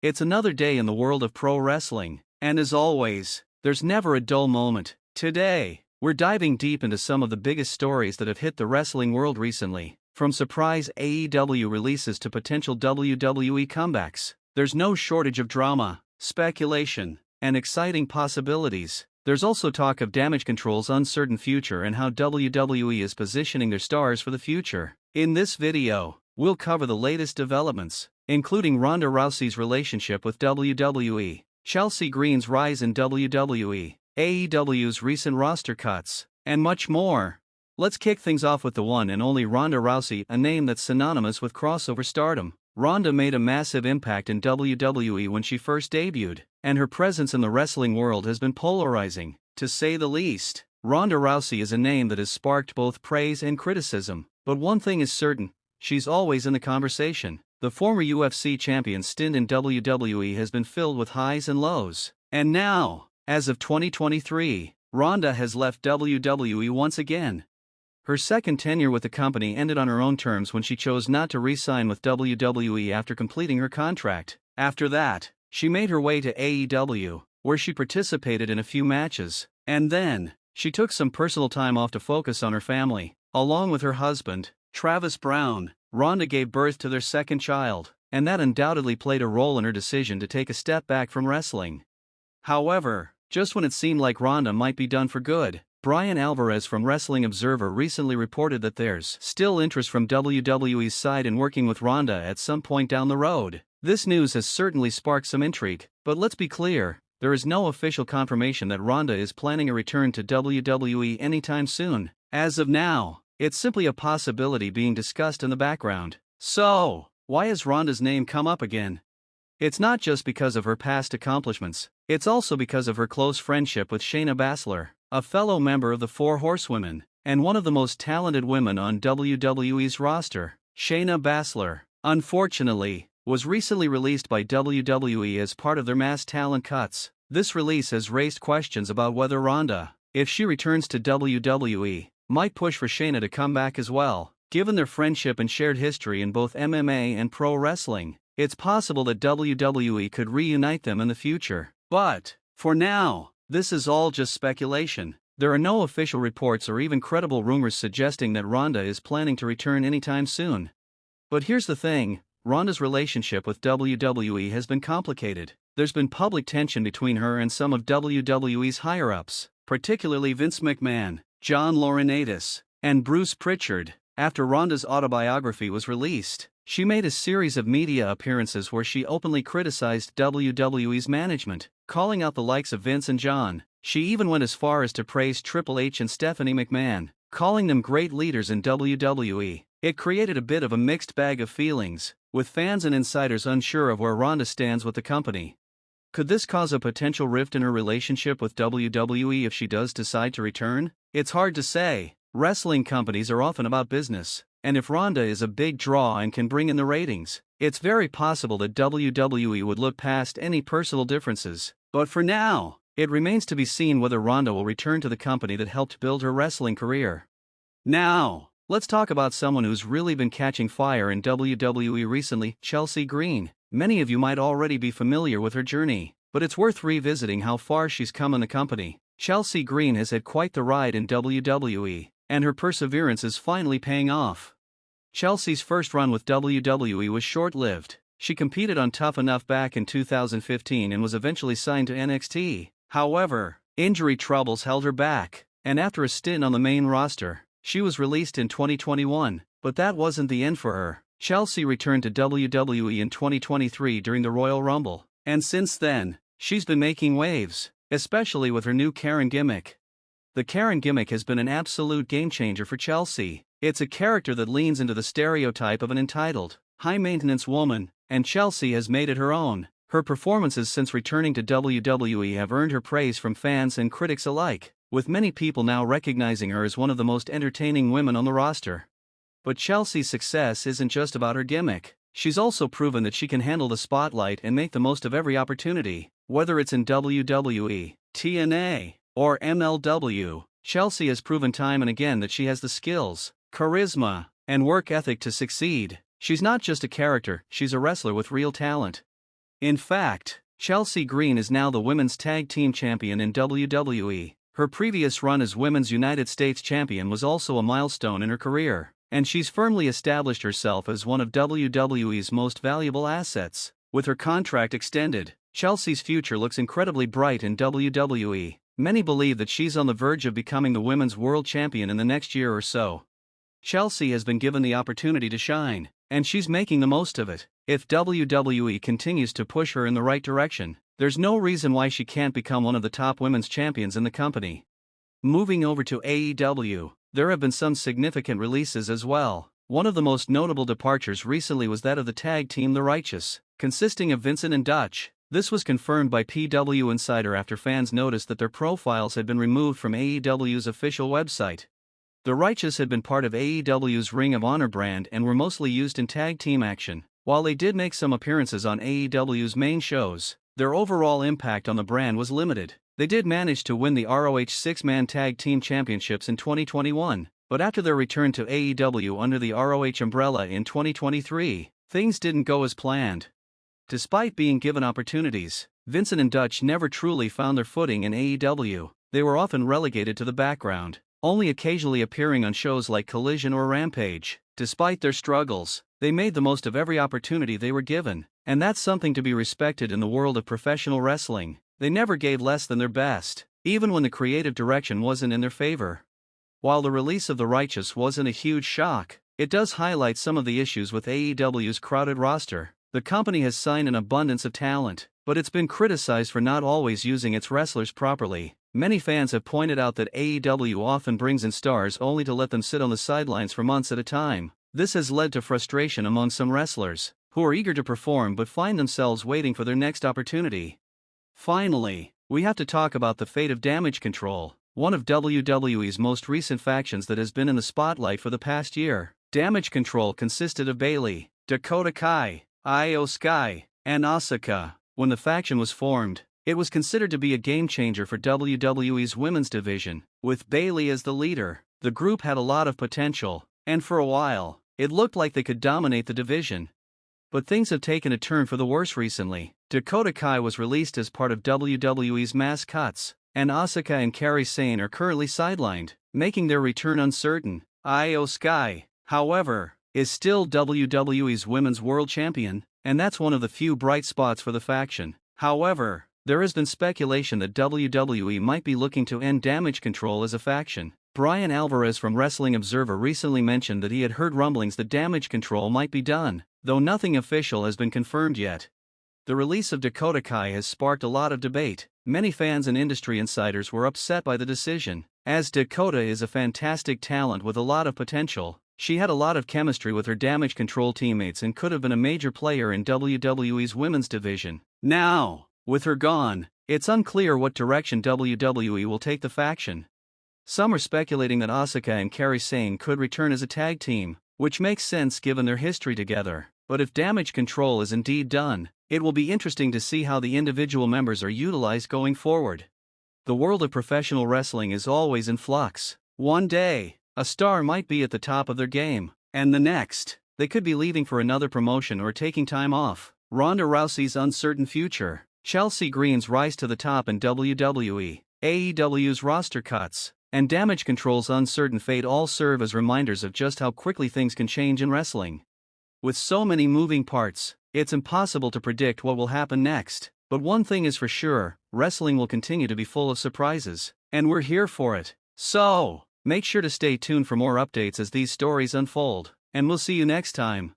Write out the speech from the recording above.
It's another day in the world of pro wrestling, and as always, there's never a dull moment. Today, we're diving deep into some of the biggest stories that have hit the wrestling world recently, from surprise AEW releases to potential WWE comebacks. There's no shortage of drama, speculation, and exciting possibilities. There's also talk of Damage Control's uncertain future and how WWE is positioning their stars for the future. In this video, we'll cover the latest developments, including Ronda Rousey's relationship with WWE, Chelsea Green's rise in WWE, AEW's recent roster cuts, and much more. Let's kick things off with the one and only Ronda Rousey, a name that's synonymous with crossover stardom. Ronda made a massive impact in WWE when she first debuted, and her presence in the wrestling world has been polarizing, to say the least. Ronda Rousey is a name that has sparked both praise and criticism, but one thing is certain: she's always in the conversation. The former UFC champion's stint in WWE has been filled with highs and lows, and now, as of 2023, Ronda has left WWE once again. Her second tenure with the company ended on her own terms when she chose not to re-sign with WWE after completing her contract. After that, she made her way to AEW, where she participated in a few matches, and then, she took some personal time off to focus on her family. Along with her husband, Travis Brown, Ronda gave birth to their second child, and that undoubtedly played a role in her decision to take a step back from wrestling. However, just when it seemed like Ronda might be done for good, Brian Alvarez from Wrestling Observer recently reported that there's still interest from WWE's side in working with Ronda at some point down the road. This news has certainly sparked some intrigue, but let's be clear, there is no official confirmation that Ronda is planning a return to WWE anytime soon. As of now, it's simply a possibility being discussed in the background. So, why has Ronda's name come up again? It's not just because of her past accomplishments, it's also because of her close friendship with Shayna Baszler, a fellow member of the Four Horsewomen, and one of the most talented women on WWE's roster. Shayna Baszler, unfortunately, was recently released by WWE as part of their mass talent cuts. This release has raised questions about whether Ronda, if she returns to WWE, might push for Shayna to come back as well. Given their friendship and shared history in both MMA and pro wrestling, it's possible that WWE could reunite them in the future. But, for now, this is all just speculation. There are no official reports or even credible rumors suggesting that Ronda is planning to return anytime soon. But here's the thing: Ronda's relationship with WWE has been complicated. There's been public tension between her and some of WWE's higher-ups, particularly Vince McMahon, John Laurinaitis, and Bruce Pritchard. After Ronda's autobiography was released, she made a series of media appearances where she openly criticized WWE's management, calling out the likes of Vince and John. She even went as far as to praise Triple H and Stephanie McMahon, calling them great leaders in WWE. It created a bit of a mixed bag of feelings, with fans and insiders unsure of where Ronda stands with the company. Could this cause a potential rift in her relationship with WWE if she does decide to return? It's hard to say. Wrestling companies are often about business, and if Ronda is a big draw and can bring in the ratings, it's very possible that WWE would look past any personal differences. But for now, it remains to be seen whether Ronda will return to the company that helped build her wrestling career. Now, let's talk about someone who's really been catching fire in WWE recently: Chelsea Green. Many of you might already be familiar with her journey, but it's worth revisiting how far she's come in the company. Chelsea Green has had quite the ride in WWE, and her perseverance is finally paying off. Chelsea's first run with WWE was short-lived. She competed on Tough Enough back in 2015 and was eventually signed to NXT. However, injury troubles held her back, and after a stint on the main roster, she was released in 2021. But that wasn't the end for her. Chelsea returned to WWE in 2023 during the Royal Rumble, and since then, she's been making waves, especially with her new Karen gimmick. The Karen gimmick has been an absolute game-changer for Chelsea. It's a character that leans into the stereotype of an entitled, high-maintenance woman, and Chelsea has made it her own. Her performances since returning to WWE have earned her praise from fans and critics alike, with many people now recognizing her as one of the most entertaining women on the roster. But Chelsea's success isn't just about her gimmick. She's also proven that she can handle the spotlight and make the most of every opportunity. Whether it's in WWE, TNA, or MLW, Chelsea has proven time and again that she has the skills, charisma, and work ethic to succeed. She's not just a character, she's a wrestler with real talent. In fact, Chelsea Green is now the women's tag team champion in WWE. Her previous run as Women's United States champion was also a milestone in her career, and she's firmly established herself as one of WWE's most valuable assets. With her contract extended, Chelsea's future looks incredibly bright in WWE. Many believe that she's on the verge of becoming the women's world champion in the next year or so. Chelsea has been given the opportunity to shine, and she's making the most of it. If WWE continues to push her in the right direction, there's no reason why she can't become one of the top women's champions in the company. Moving over to AEW, there have been some significant releases as well. One of the most notable departures recently was that of the tag team The Righteous, consisting of Vincent and Dutch. This was confirmed by PW Insider after fans noticed that their profiles had been removed from AEW's official website. The Righteous had been part of AEW's Ring of Honor brand and were mostly used in tag team action. While they did make some appearances on AEW's main shows, their overall impact on the brand was limited. They did manage to win the ROH 6-man tag team championships in 2021, but after their return to AEW under the ROH umbrella in 2023, things didn't go as planned. Despite being given opportunities, Vincent and Dutch never truly found their footing in AEW. They were often relegated to the background, only occasionally appearing on shows like Collision or Rampage. Despite their struggles, they made the most of every opportunity they were given, and that's something to be respected in the world of professional wrestling. They never gave less than their best, even when the creative direction wasn't in their favor. While the release of The Righteous wasn't a huge shock, it does highlight some of the issues with AEW's crowded roster. The company has signed an abundance of talent, but it's been criticized for not always using its wrestlers properly. Many fans have pointed out that AEW often brings in stars only to let them sit on the sidelines for months at a time. This has led to frustration among some wrestlers, who are eager to perform but find themselves waiting for their next opportunity. Finally, we have to talk about the fate of Damage Control, one of WWE's most recent factions that has been in the spotlight for the past year. Damage Control consisted of Bayley, Dakota Kai, Io Sky, and Asuka. When the faction was formed, it was considered to be a game-changer for WWE's women's division. With Bayley as the leader, the group had a lot of potential, and for a while, it looked like they could dominate the division. But things have taken a turn for the worse recently. Dakota Kai was released as part of WWE's Mass Cuts, and Asuka and Kairi Sane are currently sidelined, making their return uncertain. Io Sky, however, is still WWE's Women's World Champion, and that's one of the few bright spots for the faction. However, there has been speculation that WWE might be looking to end Damage Control as a faction. Brian Alvarez from Wrestling Observer recently mentioned that he had heard rumblings that Damage Control might be done, though nothing official has been confirmed yet. The release of Dakota Kai has sparked a lot of debate. Many fans and industry insiders were upset by the decision. As Dakota is a fantastic talent with a lot of potential, she had a lot of chemistry with her Damage Control teammates and could have been a major player in WWE's women's division. Now, with her gone, it's unclear what direction WWE will take the faction. Some are speculating that Asuka and Kairi Sane could return as a tag team, which makes sense given their history together. But if Damage Control is indeed done, it will be interesting to see how the individual members are utilized going forward. The world of professional wrestling is always in flux. One day, a star might be at the top of their game, and the next, they could be leaving for another promotion or taking time off. Ronda Rousey's uncertain future, Chelsea Green's rise to the top in WWE, AEW's roster cuts, and Damage Control's uncertain fate all serve as reminders of just how quickly things can change in wrestling. With so many moving parts, it's impossible to predict what will happen next. But one thing is for sure, wrestling will continue to be full of surprises, and we're here for it. So, make sure to stay tuned for more updates as these stories unfold, and we'll see you next time.